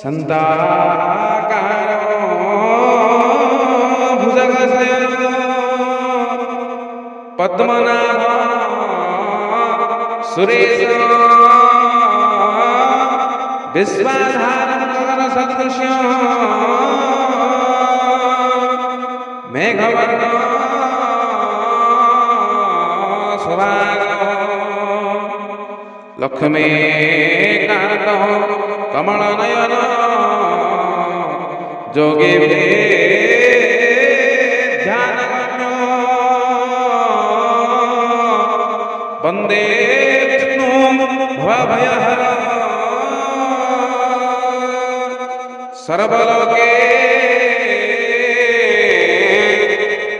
संताकारो भुजगशयनो पद्मनाभ सुरेशो विश्वाधारं गगनसदृशं मेघवर्णं शुभांगो लक्ष्मीकान्तो कमलनयनो जोगिभिः ध्यानगम्यो वन्दे विष्णुं भवभयहरं सर्वलोके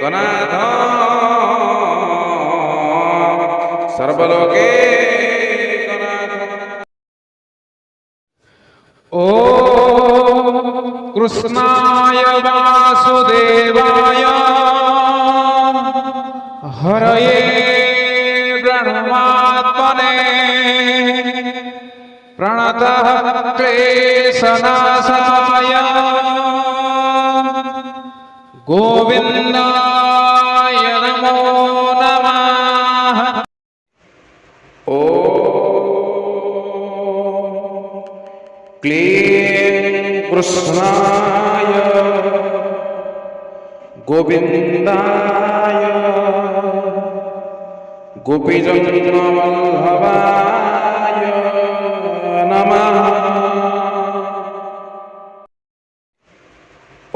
गणाधं सर्वलोके ओ कृष्णाय वासुदेवाय हरये ब्रह्मात्मने प्रणतः क्लेशनाशाय गोविन्दाय नमो नमः। ओ क्लीं कृष्णाय गोविन्दाय गोपीजनवल्लभाय नमः।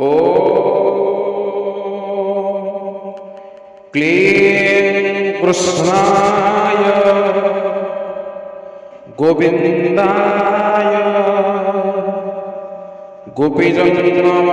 ओ क्लीं कृष्णाय गोविन्दाय गोपीजनवल्लभाय